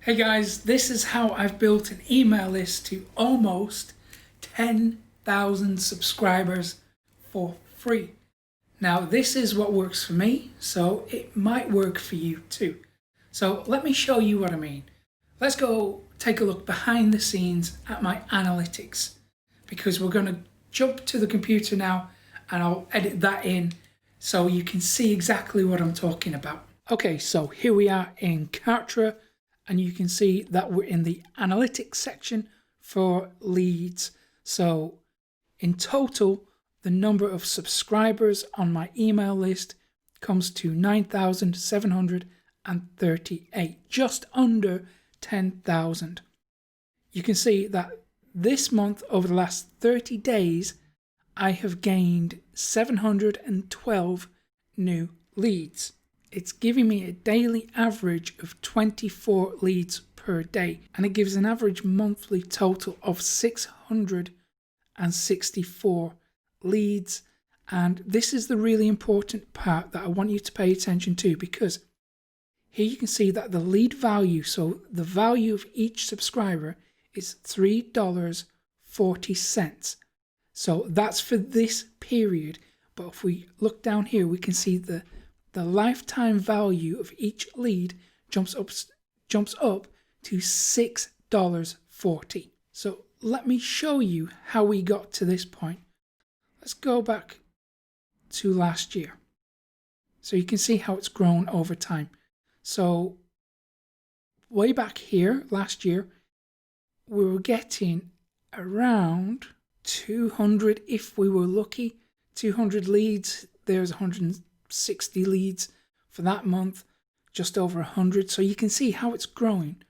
Hey guys, this is how I've built an email list to almost 10,000 subscribers for free. Now this is what works for me, so it might work for you too. So let me show you what I mean. Let's go take a look behind the scenes at my analytics, because we're going to jump to the computer now and I'll edit that in so you can see exactly what I'm talking about. Okay, so here we are in Kartra. And you can see that we're in the analytics section for leads. So in total, the number of subscribers on my email list comes to 9,738, just under 10,000. You can see that this month, over the last 30 days, I have gained 712 new leads. It's giving me a daily average of 24 leads per day, and it gives an average monthly total of 664 leads. And this is the really important part that I want you to pay attention to, because here you can see that the lead value, so the value of each subscriber, is $3.40. So that's for this period. But if we look down here, we can see the lifetime value of each lead jumps up to $6.40. So let me show you how we got to this point. Let's go back to last year. So you can see how it's grown over time. So way back here, last year, we were getting around 200, if we were lucky, 200 leads. There's 160 leads for that month, just over 100. So you can see how it's growing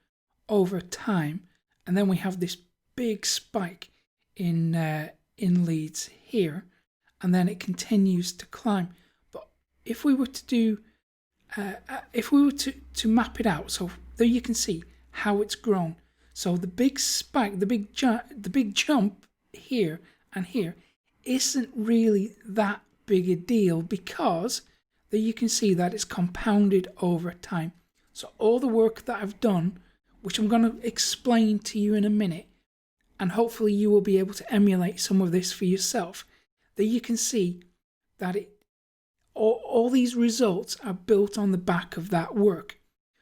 over time. And then we have this big spike in leads here, and then it continues to climb. But if we were to do, to map it out, so there you can see how it's grown. So the big spike, the big jump here and here isn't really that big a deal, because there you can see that it's compounded over time. So all the work that I've done, which I'm going to explain to you in a minute, and hopefully you will be able to emulate some of this for yourself, there you can see that all these results are built on the back of that work.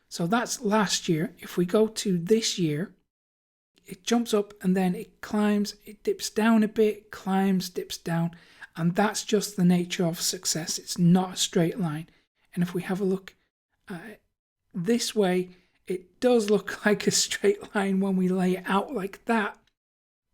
So that's last year. If we go to this year, it jumps up and then it climbs, it dips down a bit, climbs, dips down. And that's just the nature of success. It's not a straight line. And if we have a look this way, it does look like a straight line when we lay it out like that.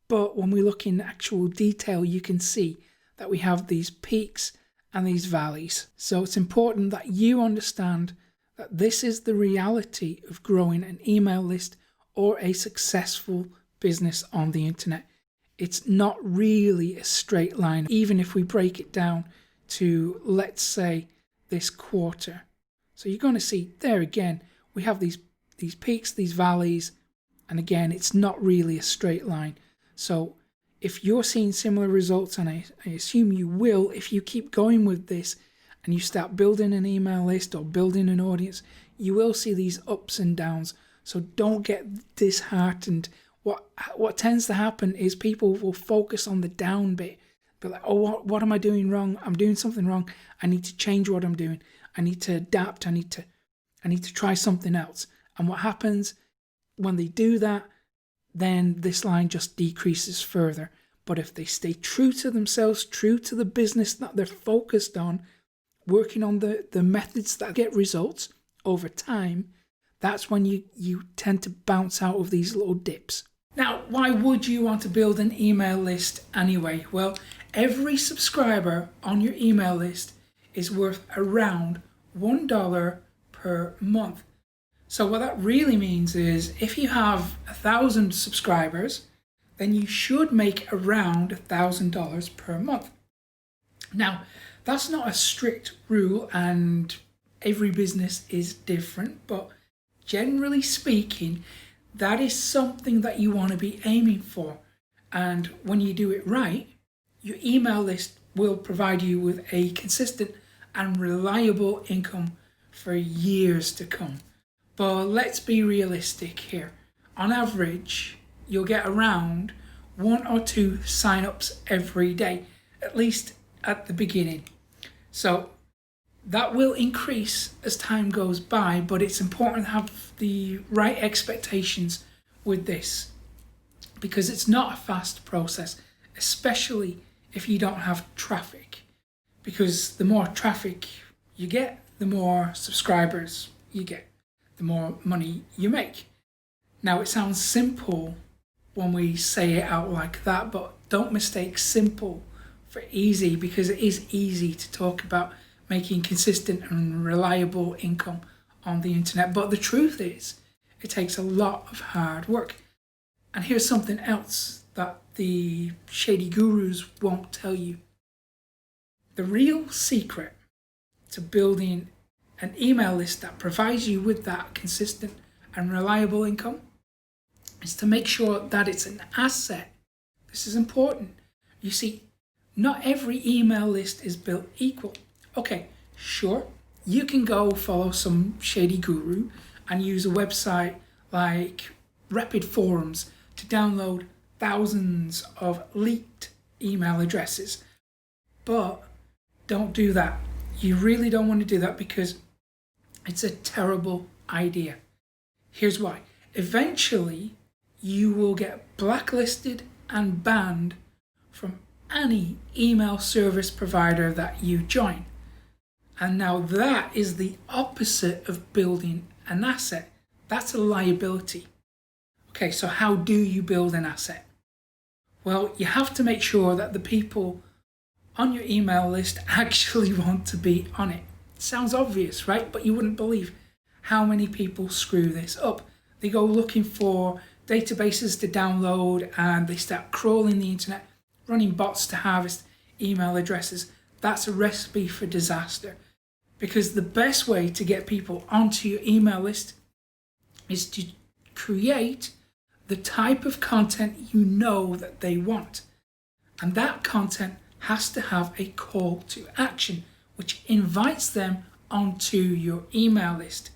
But when we look in actual detail, you can see that we have these peaks and these valleys. So it's important that you understand that this is the reality of growing an email list or a successful business on the internet. It's not really a straight line, even if we break it down to, let's say, this quarter. So you're going to see there again, we have these peaks, these valleys, and again, it's not really a straight line. So if you're seeing similar results, and I assume you will, if you keep going with this and you start building an email list or building an audience, you will see these ups and downs. So don't get disheartened. What tends to happen is people will focus on the down bit. Be like, oh, what am I doing wrong? I'm doing something wrong. I need to change what I'm doing. I need to adapt. I need to try something else. And what happens when they do that, then this line just decreases further. But if they stay true to themselves, true to the business that they're focused on, working on the methods that get results over time, that's when you tend to bounce out of these little dips. Now, why would you want to build an email list anyway? Well, every subscriber on your email list is worth around $1 per month. So what that really means is if you have 1,000 subscribers, then you should make around $1,000 per month. Now, that's not a strict rule, and every business is different, but generally speaking, that is something that you want to be aiming for. And when you do it right, your email list will provide you with a consistent and reliable income for years to come. But let's be realistic here. On average, you'll get around 1 or 2 sign-ups every day, at least at the beginning. So that will increase as time goes by, but it's important to have the right expectations with this, because it's not a fast process, especially if you don't have traffic. Because the more traffic you get, the more subscribers you get, the more money you make. Now, it sounds simple when we say it out like that, but don't mistake simple for easy, because it is easy to talk about making consistent and reliable income on the internet. But the truth is, it takes a lot of hard work. And here's something else that the shady gurus won't tell you. The real secret to building an email list that provides you with that consistent and reliable income is to make sure that it's an asset. This is important. You see, not every email list is built equal. Okay, sure, you can go follow some shady guru and use a website like Rapid Forums to download thousands of leaked email addresses. But don't do that. You really don't want to do that, because it's a terrible idea. Here's why. Eventually, you will get blacklisted and banned from any email service provider that you join. And now that is the opposite of building an asset. That's a liability. Okay, so how do you build an asset? Well, you have to make sure that the people on your email list actually want to be on it. Sounds obvious, right? But you wouldn't believe how many people screw this up. They go looking for databases to download and they start crawling the internet, running bots to harvest email addresses. That's a recipe for disaster, because the best way to get people onto your email list is to create the type of content you know that they want. And that content has to have a call to action, which invites them onto your email list.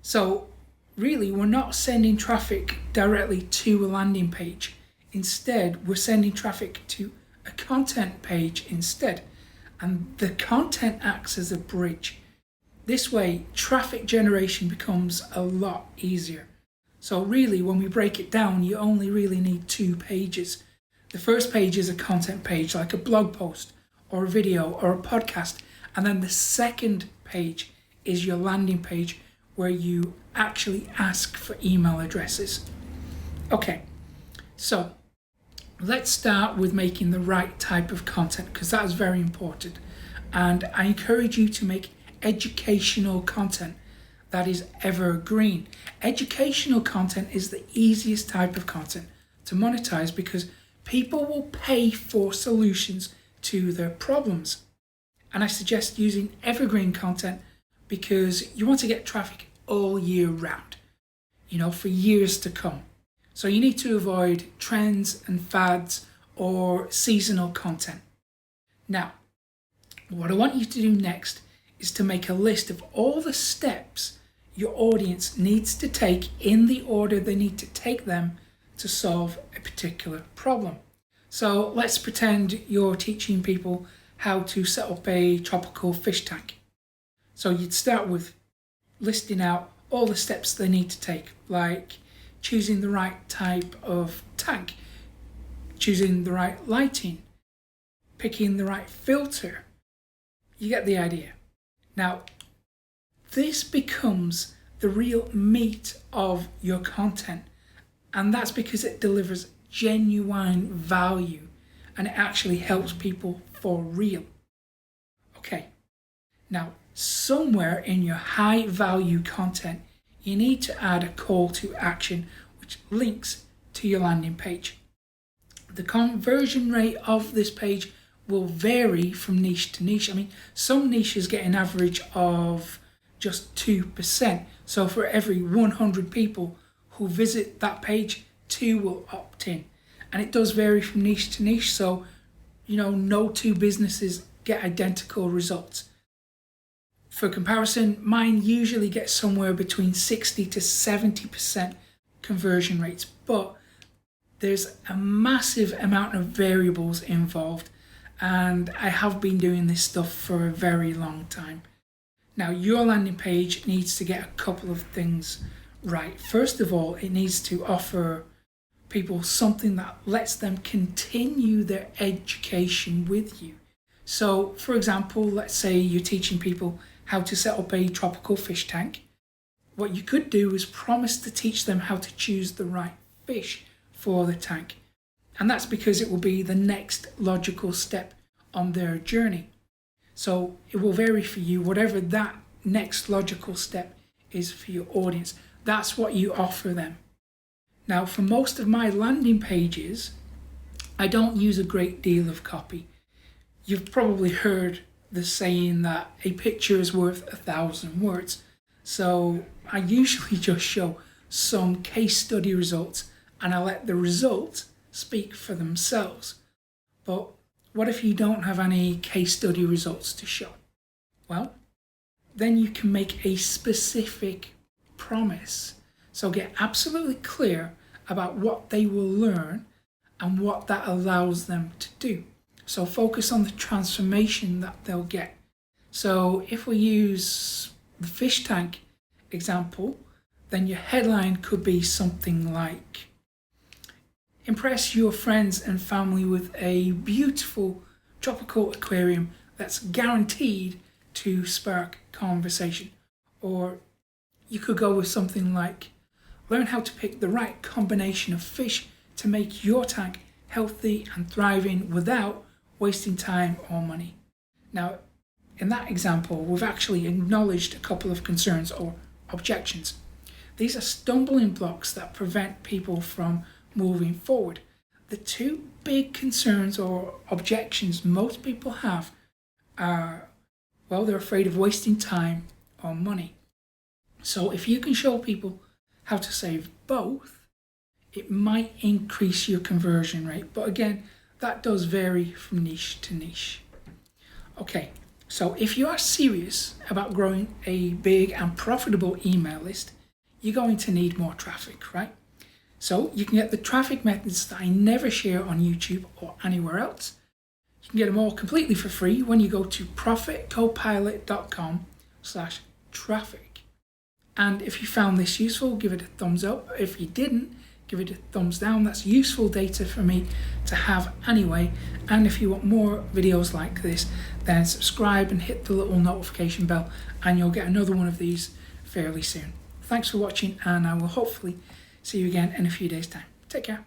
So really, we're not sending traffic directly to a landing page. Instead, we're sending traffic to a content page instead. And the content acts as a bridge. This way, traffic generation becomes a lot easier. So really, when we break it down, you only really need 2 pages. The first page is a content page, like a blog post or a video or a podcast. And then the second page is your landing page, where you actually ask for email addresses. Okay, so let's start with making the right type of content, because that is very important. And I encourage you to make educational content that is evergreen. Educational content is the easiest type of content to monetize, because people will pay for solutions to their problems. And I suggest using evergreen content because you want to get traffic all year round, for years to come. So you need to avoid trends and fads or seasonal content. Now, what I want you to do next is to make a list of all the steps your audience needs to take in the order they need to take them to solve a particular problem. So let's pretend you're teaching people how to set up a tropical fish tank. So you'd start with listing out all the steps they need to take, like choosing the right type of tank, choosing the right lighting, picking the right filter. You get the idea. Now, this becomes the real meat of your content, and that's because it delivers genuine value and it actually helps people for real. Okay, now somewhere in your high value content, you need to add a call to action which links to your landing page. The conversion rate of this page will vary from niche to niche. I mean, some niches get an average of just 2%. So for every 100 people who visit that page, 2 will opt in. And it does vary from niche to niche. So, no 2 businesses get identical results. For comparison, mine usually gets somewhere between 60 to 70% conversion rates, but there's a massive amount of variables involved, and I have been doing this stuff for a very long time. Now, your landing page needs to get a couple of things right. First of all, it needs to offer people something that lets them continue their education with you. So, for example, let's say you're teaching people how to set up a tropical fish tank. What you could do is promise to teach them how to choose the right fish for the tank. And that's because it will be the next logical step on their journey. So it will vary for you, whatever that next logical step is for your audience. That's what you offer them. Now, for most of my landing pages, I don't use a great deal of copy. You've probably heard the saying that a picture is worth 1,000 words. So I usually just show some case study results and I let the results speak for themselves. But what if you don't have any case study results to show? Well, then you can make a specific promise. So get absolutely clear about what they will learn and what that allows them to do. So focus on the transformation that they'll get. So if we use the fish tank example, then your headline could be something like, impress your friends and family with a beautiful tropical aquarium that's guaranteed to spark conversation. Or you could go with something like, learn how to pick the right combination of fish to make your tank healthy and thriving without wasting time or money. Now, in that example, we've actually acknowledged a couple of concerns or objections. These are stumbling blocks that prevent people from moving forward. The two big concerns or objections most people have are, well, they're afraid of wasting time or money. So if you can show people how to save both, it might increase your conversion rate. But again, that does vary from niche to niche. Okay, so if you are serious about growing a big and profitable email list, you're going to need more traffic, right? So you can get the traffic methods that I never share on YouTube or anywhere else. You can get them all completely for free when you go to profitcopilot.com/traffic. And if you found this useful, give it a thumbs up. If you didn't, give it a thumbs down. That's useful data for me to have anyway. And if you want more videos like this, then subscribe and hit the little notification bell and you'll get another one of these fairly soon. Thanks for watching, and I will hopefully see you again in a few days' time. Take care.